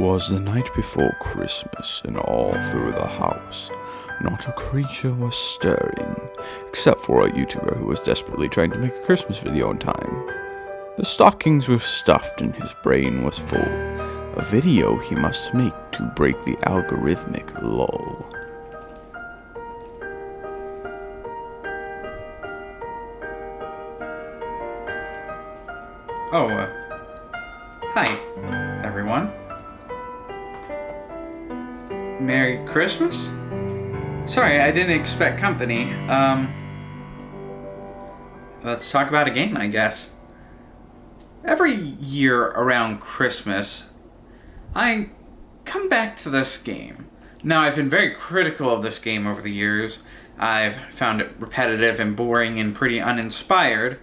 'Twas the night before Christmas, and all through the house, not a creature was stirring, except for a YouTuber who was desperately trying to make a Christmas video on time. The stockings were stuffed and his brain was full. A video he must make to break the algorithmic lull. Hi, everyone. Merry Christmas? Sorry, I didn't expect company. Let's talk about a game, I guess. Every year around Christmas, I come back to this game. Now, I've been very critical of this game over the years. I've found it repetitive and boring and pretty uninspired,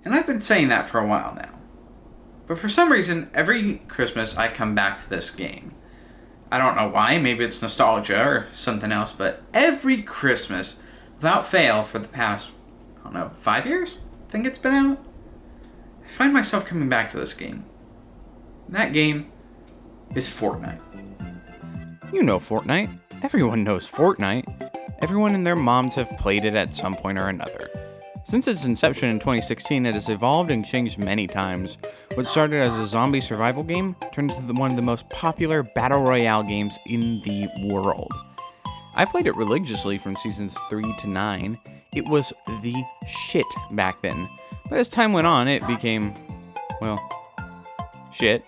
and I've been saying that for a while now. But for some reason, every Christmas I come back to this game. I don't know why, maybe it's nostalgia or something else, but every Christmas, without fail, for the past, 5 years? I think it's been out? I find myself coming back to this game. And that game is Fortnite. You know Fortnite. Everyone knows Fortnite. Everyone and their moms have played it at some point or another. Since its inception in 2016, it has evolved and changed many times. What started as a zombie survival game turned into one of the most popular battle royale games in the world. I played it religiously from seasons 3 to 9. It was the shit back then. But as time went on, it became, shit.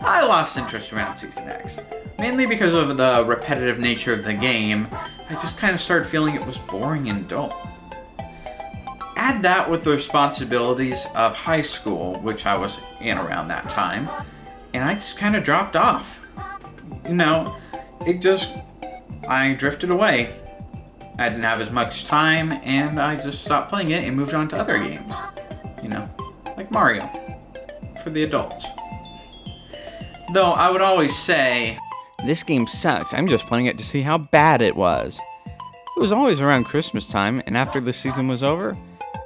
I lost interest around Season X, mainly because of the repetitive nature of the game. I just kind of started feeling it was boring and dull. Add that with the responsibilities of high school, which I was in around that time, and I just kind of dropped off. I drifted away. I didn't have as much time, and I just stopped playing it and moved on to other games. Like Mario, for the adults. Though I would always say, this game sucks, I'm just playing it to see how bad it was. It was always around Christmas time, and after the season was over,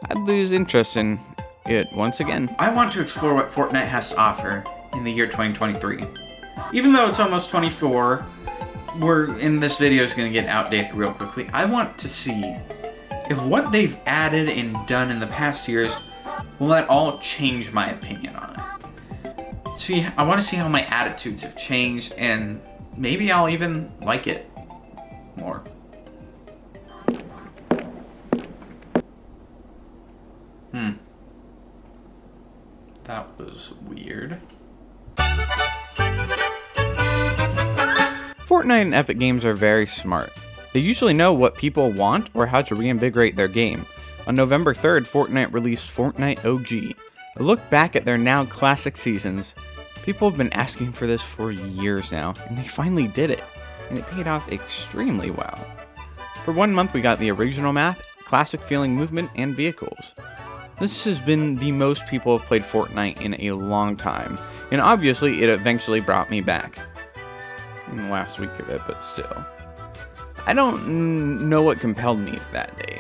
I'd lose interest in it once again. I want to explore what Fortnite has to offer in the year 2023. Even though it's almost 24, this video is going to get outdated real quickly. I want to see if what they've added and done in the past years will at all change my opinion on it. I want to see how my attitudes have changed, and maybe I'll even like it more. That was weird. Fortnite and Epic Games are very smart. They usually know what people want or how to reinvigorate their game. On November 3rd, Fortnite released Fortnite OG, a look back at their now classic seasons. People have been asking for this for years now, and they finally did it, and it paid off extremely well. For 1 month we got the original map, classic feeling movement, and vehicles. This has been the most people have played Fortnite in a long time, and obviously it eventually brought me back. In the last week of it, but still. I don't know what compelled me that day.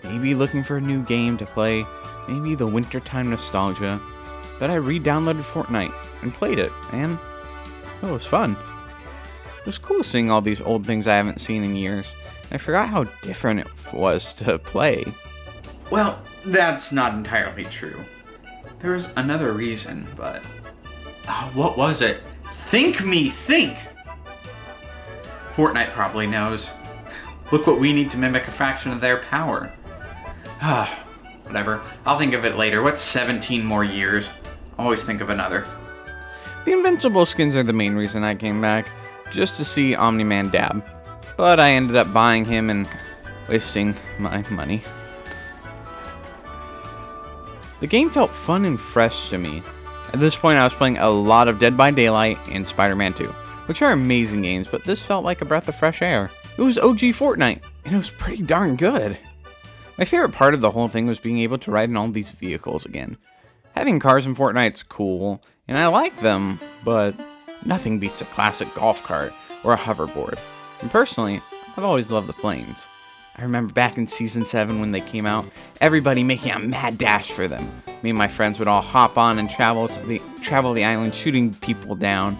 Maybe looking for a new game to play, maybe the wintertime nostalgia, but I re-downloaded Fortnite and played it, and it was fun. It was cool seeing all these old things I haven't seen in years. I forgot how different it was to play. Well, that's not entirely true. There's another reason, but... what was it? Think! Fortnite probably knows. Look what we need to mimic a fraction of their power. Whatever. I'll think of it later. What's 17 more years? Always think of another. The Invincible skins are the main reason I came back, just to see Omni-Man dab. But I ended up buying him and wasting my money. The game felt fun and fresh to me. At this point I was playing a lot of Dead by Daylight and Spider-Man 2, which are amazing games, but this felt like a breath of fresh air. It was OG Fortnite, and it was pretty darn good. My favorite part of the whole thing was being able to ride in all these vehicles again. Having cars in Fortnite's cool, and I like them, but nothing beats a classic golf cart or a hoverboard. And personally, I've always loved the planes. I remember back in Season 7 when they came out, everybody making a mad dash for them. Me and my friends would all hop on and travel the island, shooting people down.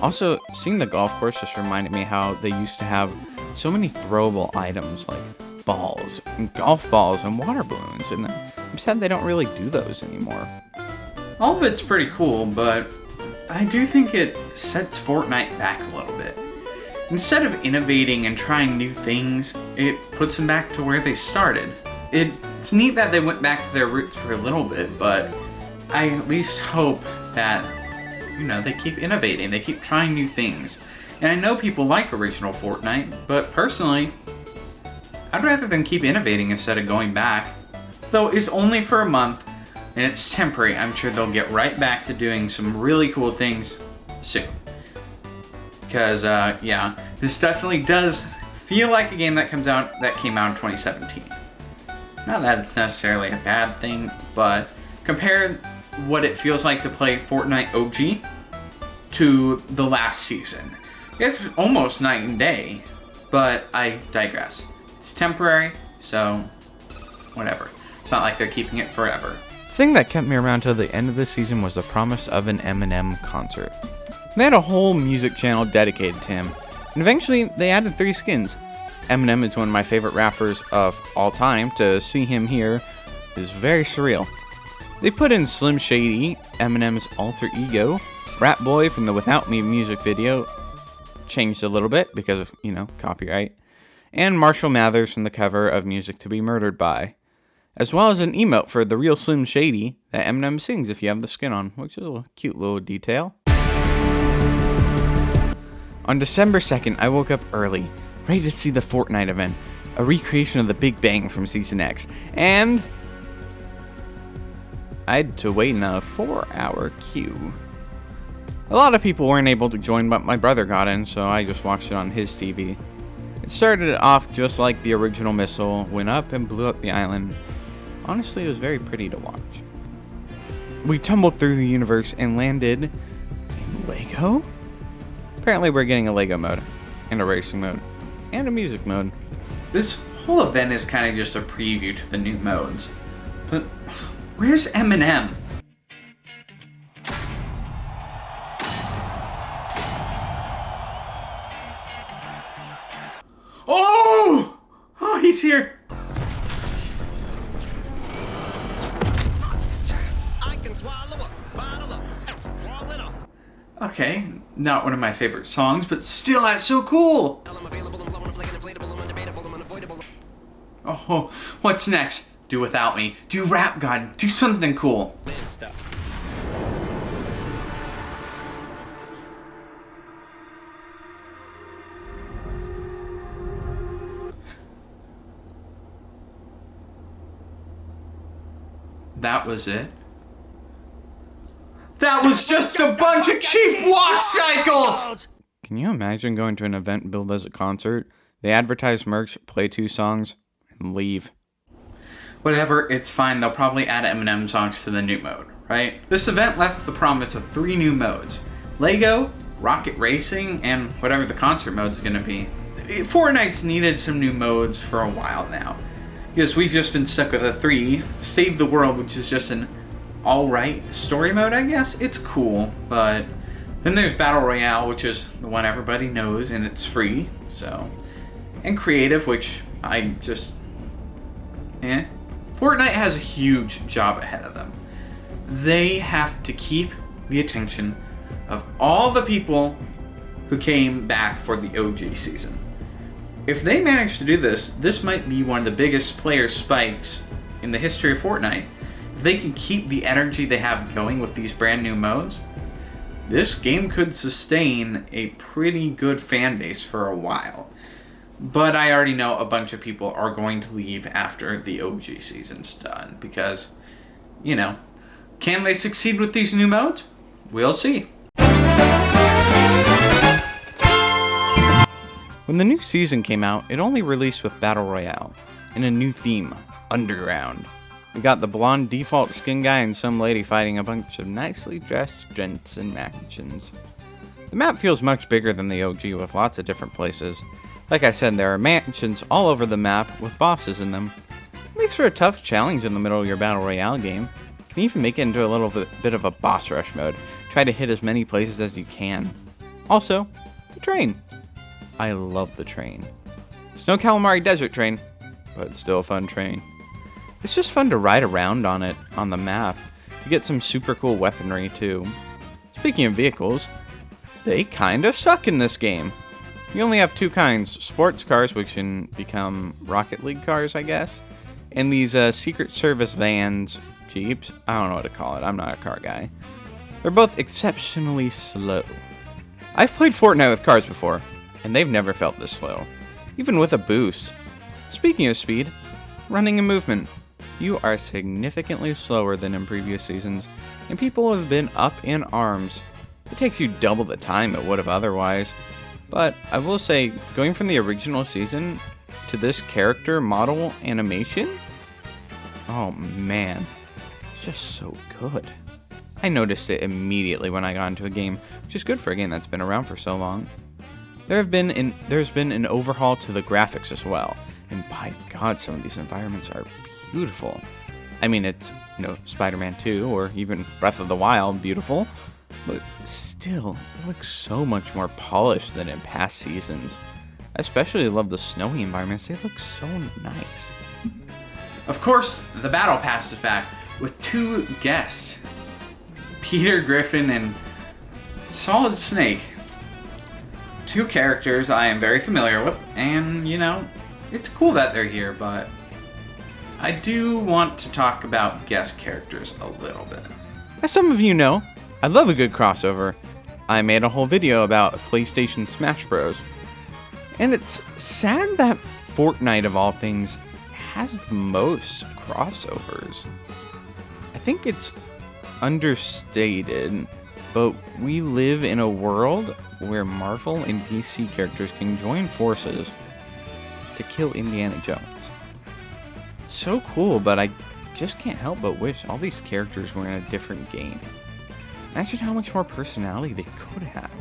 Also, seeing the golf course just reminded me how they used to have so many throwable items like balls and golf balls and water balloons, and I'm sad they don't really do those anymore. All of it's pretty cool, but I do think it sets Fortnite back a little bit. Instead of innovating and trying new things, it puts them back to where they started. It's neat that they went back to their roots for a little bit, but I at least hope that, they keep innovating, they keep trying new things. And I know people like original Fortnite, but personally, I'd rather them keep innovating instead of going back. Though it's only for a month, and it's temporary, I'm sure they'll get right back to doing some really cool things soon. Because, this definitely does feel like a game that came out in 2017. Not that it's necessarily a bad thing, but compare what it feels like to play Fortnite OG to the last season. It's almost night and day, but I digress. It's temporary, so whatever. It's not like they're keeping it forever. The thing that kept me around till the end of the season was the promise of an Eminem concert. They had a whole music channel dedicated to him, and eventually they added 3 skins. Eminem is one of my favorite rappers of all time. To see him here is very surreal. They put in Slim Shady, Eminem's alter ego, Rat Boy from the Without Me music video, changed a little bit because of, copyright, and Marshall Mathers from the cover of Music to Be Murdered By, as well as an emote for the real Slim Shady that Eminem sings if you have the skin on, which is a cute little detail. On December 2nd, I woke up early, ready to see the Fortnite event, a recreation of the Big Bang from Season X, and I had to wait in a 4-hour queue. A lot of people weren't able to join, but my brother got in, so I just watched it on his TV. It started off just like the original missile, went up and blew up the island. Honestly, it was very pretty to watch. We tumbled through the universe and landed in Lego? Apparently we're getting a Lego mode, and a racing mode, and a music mode. This whole event is kind of just a preview to the new modes. But where's Eminem? Oh, he's here. I can swallow a bottle of wallet up. Okay, not one of my favorite songs, but still, that's so cool. Oh, what's next? Do Without Me. Do Rap God. Do something cool. That was it. That was just a bunch of cheap walk cycles! Can you imagine going to an event billed as a concert? They advertise merch, play 2 songs, and leave. Whatever, it's fine. They'll probably add Eminem songs to the new mode, right? This event left the promise of 3 new modes. Lego, Rocket Racing, and whatever the concert mode's gonna be. Fortnite's needed some new modes for a while now, because we've just been stuck with a 3. Save the World, which is just an alright story mode, I guess. It's cool, but then there's Battle Royale, which is the one everybody knows, and it's free, so. And Creative, which I just, Fortnite has a huge job ahead of them. They have to keep the attention of all the people who came back for the OG season. If they manage to do this, this might be one of the biggest player spikes in the history of Fortnite. If they can keep the energy they have going with these brand new modes, this game could sustain a pretty good fan base for a while. But I already know a bunch of people are going to leave after the OG season's done because, can they succeed with these new modes? We'll see. When the new season came out, it only released with Battle Royale, and a new theme, Underground. We got the blonde default skin guy and some lady fighting a bunch of nicely dressed gents in mansions. The map feels much bigger than the OG with lots of different places. Like I said, there are mansions all over the map with bosses in them. It makes for a tough challenge in the middle of your Battle Royale game. You can even make it into a little bit of a boss rush mode. Try to hit as many places as you can. Also, the train. I love the train. Snow Calamari Desert Train, but it's still a fun train. It's just fun to ride around on it on the map. You get some super cool weaponry too. Speaking of vehicles, they kind of suck in this game. You only have two kinds, sports cars, which can become Rocket League cars, I guess, and these Secret Service vans, Jeeps, I don't know what to call it, I'm not a car guy. They're both exceptionally slow. I've played Fortnite with cars before, and they've never felt this slow, even with a boost. Speaking of speed, running and movement, you are significantly slower than in previous seasons, and people have been up in arms. It takes you double the time it would have otherwise. But I will say, going from the original season to this character model animation, oh man, it's just so good. I noticed it immediately when I got into a game, which is good for a game that's been around for so long. There's been an overhaul to the graphics as well, and by God, some of these environments are beautiful. I mean, it's, Spider-Man 2 or even Breath of the Wild beautiful, but still, it looks so much more polished than in past seasons. I especially love the snowy environments. They look so nice. Of course, the Battle Pass is back with two guests, Peter Griffin and Solid Snake. Two characters I am very familiar with, and, it's cool that they're here, but I do want to talk about guest characters a little bit. As some of you know, I love a good crossover. I made a whole video about PlayStation Smash Bros. And it's sad that Fortnite, of all things, has the most crossovers. I think it's understated, but we live in a world where Marvel and DC characters can join forces to kill Indiana Jones. It's so cool, but I just can't help but wish all these characters were in a different game. Imagine how much more personality they could have.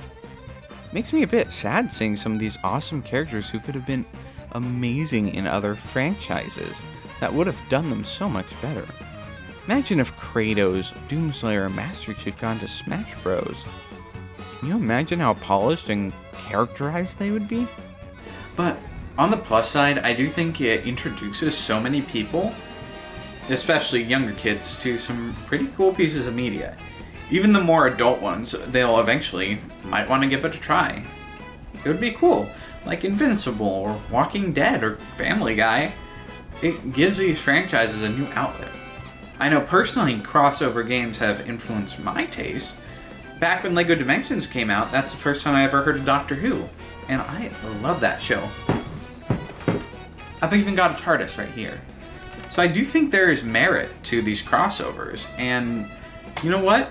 Makes me a bit sad seeing some of these awesome characters who could have been amazing in other franchises that would have done them so much better. Imagine if Kratos, Doomslayer, and Master Chief gone to Smash Bros. Can you imagine how polished and characterized they would be? But on the plus side, I do think it introduces so many people, especially younger kids, to some pretty cool pieces of media. Even the more adult ones, they'll eventually might want to give it a try. It would be cool, like Invincible or Walking Dead or Family Guy. It gives these franchises a new outlet. I know personally crossover games have influenced my taste. Back when LEGO Dimensions came out, that's the first time I ever heard of Doctor Who, and I love that show. I've even got a TARDIS right here. So I do think there is merit to these crossovers, and you know what?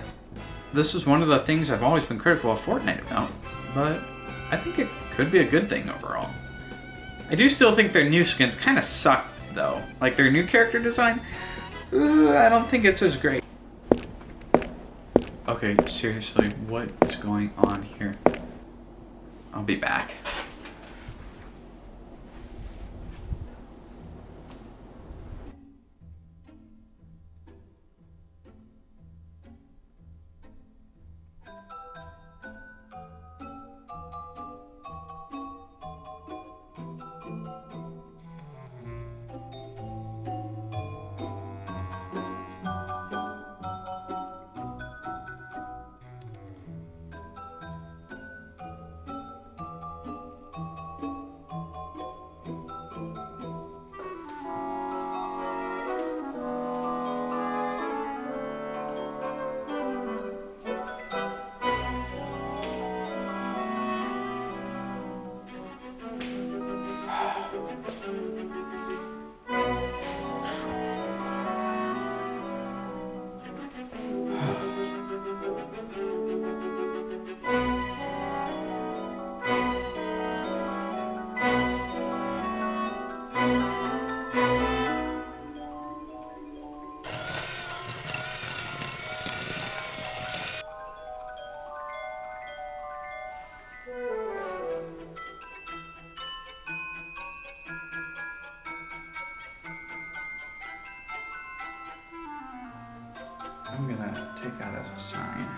This is one of the things I've always been critical of Fortnite about, but I think it could be a good thing overall. I do still think their new skins kind of suck, though. Like, their new character design, I don't think it's as great. Okay, seriously, what is going on here? I'll be back. I'm gonna take that as a sign.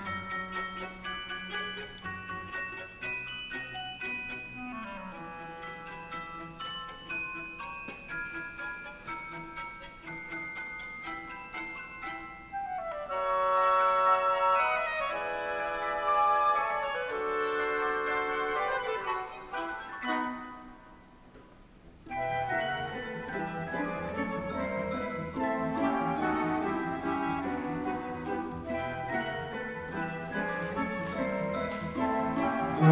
I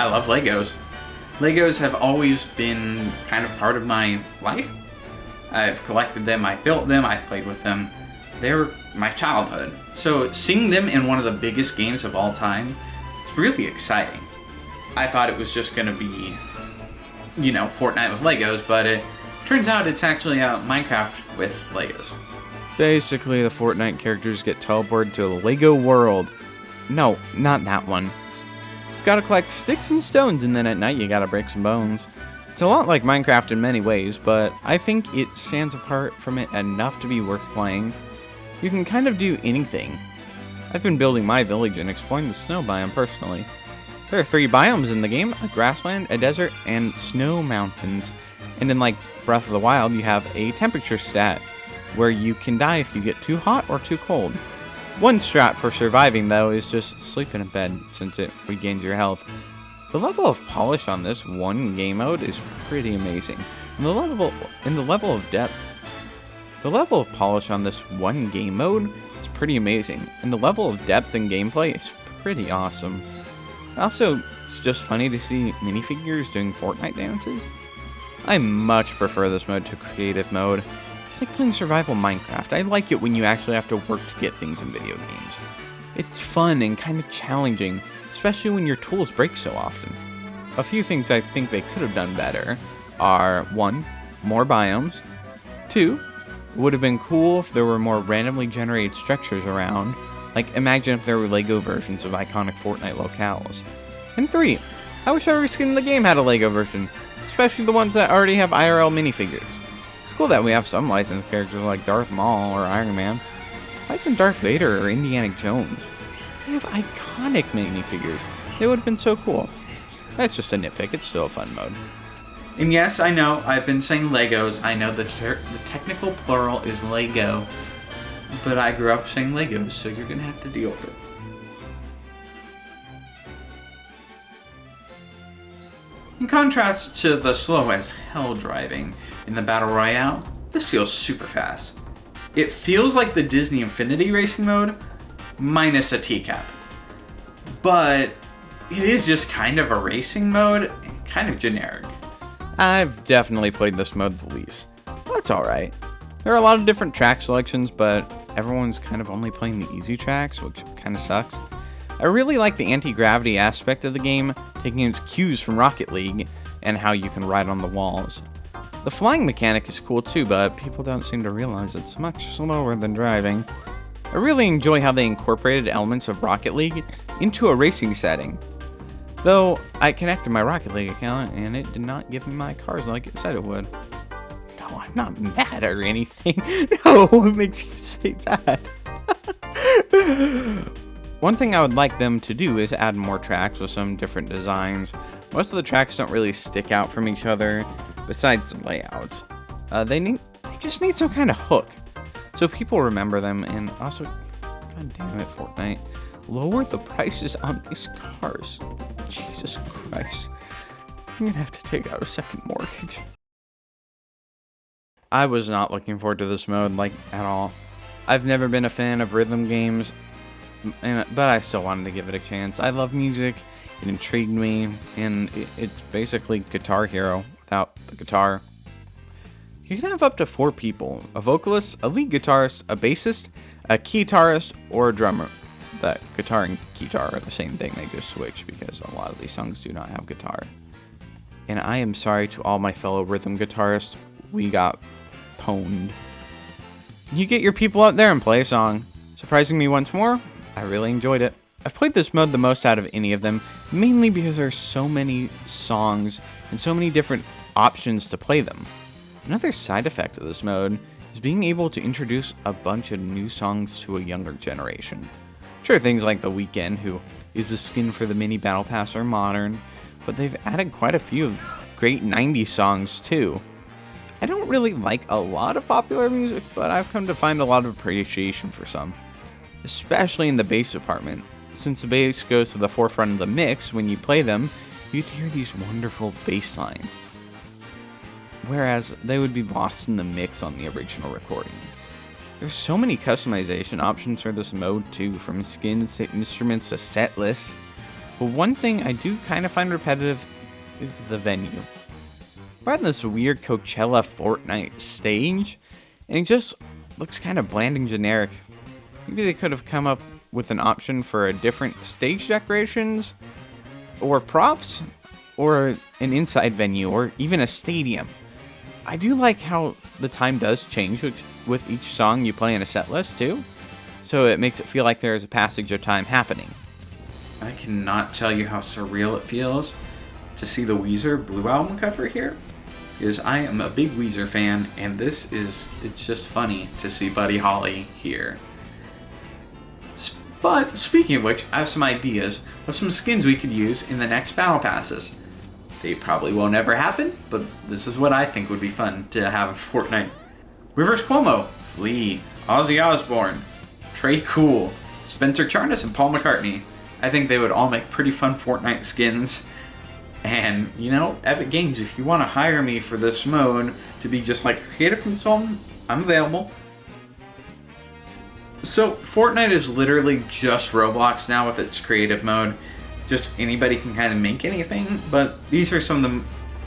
love Legos. Legos have always been kind of part of my life. I've collected them, I built them, I played with them. They're my childhood. So seeing them in one of the biggest games of all time, it's really exciting. I thought it was just gonna be, Fortnite with Legos, but it turns out it's actually Minecraft with Legos. Basically, the Fortnite characters get teleported to a Lego world. No, not that one. You've got to collect sticks and stones, and then at night you gotta break some bones. It's a lot like Minecraft in many ways, but I think it stands apart from it enough to be worth playing. You can kind of do anything. I've been building my village and exploring the snow biome personally. There are 3 biomes in the game: a grassland, a desert, and snow mountains. And in like Breath of the Wild, you have a temperature stat, where you can die if you get too hot or too cold. One strat for surviving, though, is just sleep in a bed, since it regains your health. The level of polish on this one game mode is pretty amazing, and the level of depth. The level of polish on this one game mode is pretty amazing, and the level of depth in gameplay is pretty awesome. Also, it's just funny to see minifigures doing Fortnite dances. I much prefer this mode to creative mode. It's like playing survival Minecraft. I like it when you actually have to work to get things in video games. It's fun and kind of challenging, especially when your tools break so often. A few things I think they could have done better are 1. More biomes. 2. It would have been cool if there were more randomly generated structures around. Like, imagine if there were Lego versions of iconic Fortnite locales. And 3. I wish every skin in the game had a Lego version, especially the ones that already have IRL minifigures. It's cool that we have some licensed characters like Darth Maul or Iron Man. Why isn't Darth Vader or Indiana Jones? They have iconic minifigures. They would have been so cool. That's just a nitpick. It's still a fun mode. And yes, I know, I've been saying Legos. I know the technical plural is Lego. But I grew up saying Legos, so you're gonna have to deal with it. In contrast to the slow as hell driving in the Battle Royale, this feels super fast. It feels like the Disney Infinity Racing mode, minus a teacup. But it is just kind of a racing mode, and kind of generic. I've definitely played this mode the least. That's alright. There are a lot of different track selections, but everyone's kind of only playing the easy tracks, which kind of sucks. I really like the anti-gravity aspect of the game, taking its cues from Rocket League, and how you can ride on the walls. The flying mechanic is cool too, but people don't seem to realize it's much slower than driving. I really enjoy how they incorporated elements of Rocket League into a racing setting. Though, I connected my Rocket League account, and it did not give me my cars like it said it would. No, I'm not mad or anything. No, what makes you say that? One thing I would like them to do is add more tracks with some different designs. Most of the tracks don't really stick out from each other, besides the layouts. They just need some kind of hook, so people remember them. And also, god damn it, Fortnite, lower the prices on these cars. Jesus Christ, I'm gonna have to take out a second mortgage. I was not looking forward to this mode, like, at all. I've never been a fan of rhythm games, but I still wanted to give it a chance. I love music, it intrigued me, and it's basically Guitar Hero without the guitar. You can have up to 4 people: a vocalist, a lead guitarist, a bassist, a keytarist, or a drummer. That guitar and keytar are the same thing, they just switch because a lot of these songs do not have guitar. And I am sorry to all my fellow rhythm guitarists, we got pwned. You get your people out there and play a song. Surprising me once more, I really enjoyed it. I've played this mode the most out of any of them, mainly because there are so many songs and so many different options to play them. Another side effect of this mode is being able to introduce a bunch of new songs to a younger generation. Sure, things like The Weeknd, who is the skin for the mini battle pass, are modern, but they've added quite a few great 90s songs too. I don't really like a lot of popular music, but I've come to find a lot of appreciation for some. especially in the bass department. Since the bass goes to the forefront of the mix when you play them, you'd hear these wonderful bass lines, whereas they would be lost in the mix on the original recording. There's so many customization options for this mode too, from skins to instruments to set lists. But one thing I do kind of find repetitive is the venue. We're on this weird Coachella Fortnite stage, and it just looks kind of bland and generic. Maybe they could have come up with an option for a different stage decorations, or props, or an inside venue, or even a stadium. I do like how the time does change with each song you play in a set list too, so it makes it feel like there is a passage of time happening. I cannot tell you how surreal it feels to see the Weezer Blue Album cover here, because I am a big Weezer fan, and it's just funny to see Buddy Holly here. But speaking of which, I have some ideas of some skins we could use in the next battle passes. They probably won't ever happen, but this is what I think would be fun to have in Fortnite. Rivers Cuomo, Flea, Ozzy Osbourne, Trey Cool, Spencer Charnas, and Paul McCartney. I think they would all make pretty fun Fortnite skins. And, Epic Games, if you want to hire me for this mode to be just like a creative consultant, I'm available. So, Fortnite is literally just Roblox now with its creative mode. Just anybody can kind of make anything, but these are some of the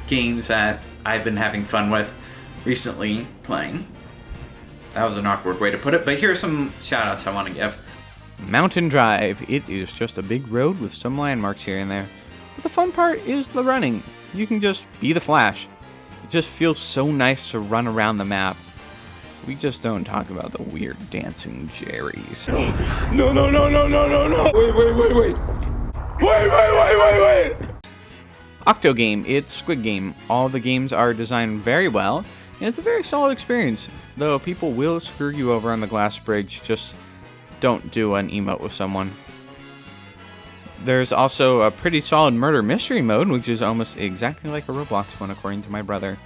games that I've been having fun with recently playing. That was an awkward way to put it, but here are some shoutouts I want to give. Mountain Drive. It is just a big road with some landmarks here and there. But the fun part is the running. You can just be the Flash. It just feels so nice to run around the map. We just don't talk about the weird dancing Jerrys. No. Wait. Octogame. It's Squid Game. All the games are designed very well, and it's a very solid experience. Though people will screw you over on the glass bridge, just don't do an emote with someone. There's also a pretty solid murder mystery mode, which is almost exactly like a Roblox one, according to my brother.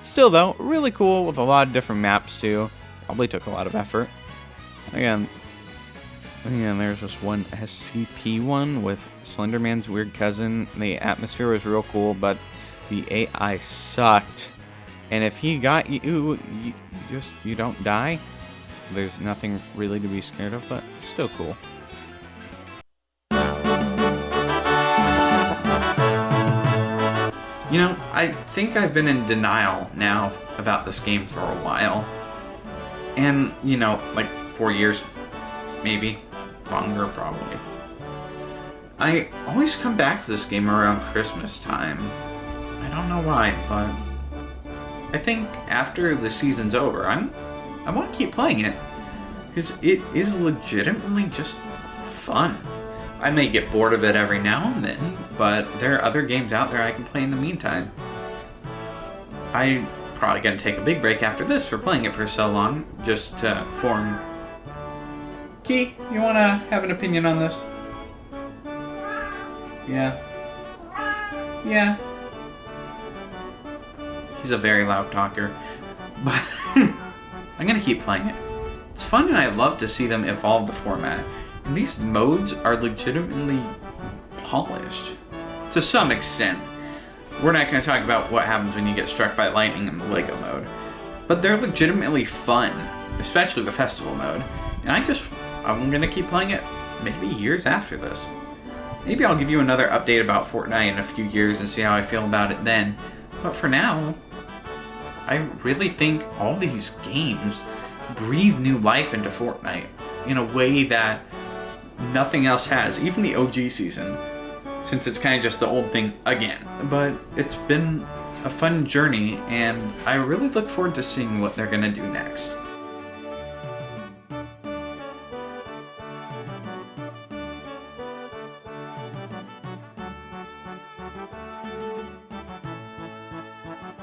Still though, really cool with a lot of different maps too. Probably took a lot of effort. Again, there's this one SCP one with Slenderman's weird cousin. The atmosphere was real cool, but the AI sucked. And if he got you, you don't die. There's nothing really to be scared of, but still cool. I think I've been in denial now about this game for a while. And, like 4 years, maybe. Longer, probably. I always come back to this game around Christmas time. I don't know why, but I think after the season's over, I want to keep playing it. Because it is legitimately just fun. I may get bored of it every now and then, but there are other games out there I can play in the meantime. I'm probably going to take a big break after this for playing it for so long, just to form... Key, you want to have an opinion on this? Yeah. He's a very loud talker. But I'm going to keep playing it. It's fun, and I love to see them evolve the format. And these modes are legitimately polished. To some extent. We're not going to talk about what happens when you get struck by lightning in the Lego mode. But they're legitimately fun. Especially the festival mode. And I'm going to keep playing it maybe years after this. Maybe I'll give you another update about Fortnite in a few years and see how I feel about it then. But for now, I really think all these games breathe new life into Fortnite in a way that nothing else has, even the OG season, since it's kind of just the old thing again. But it's been a fun journey, and I really look forward to seeing what they're going to do next.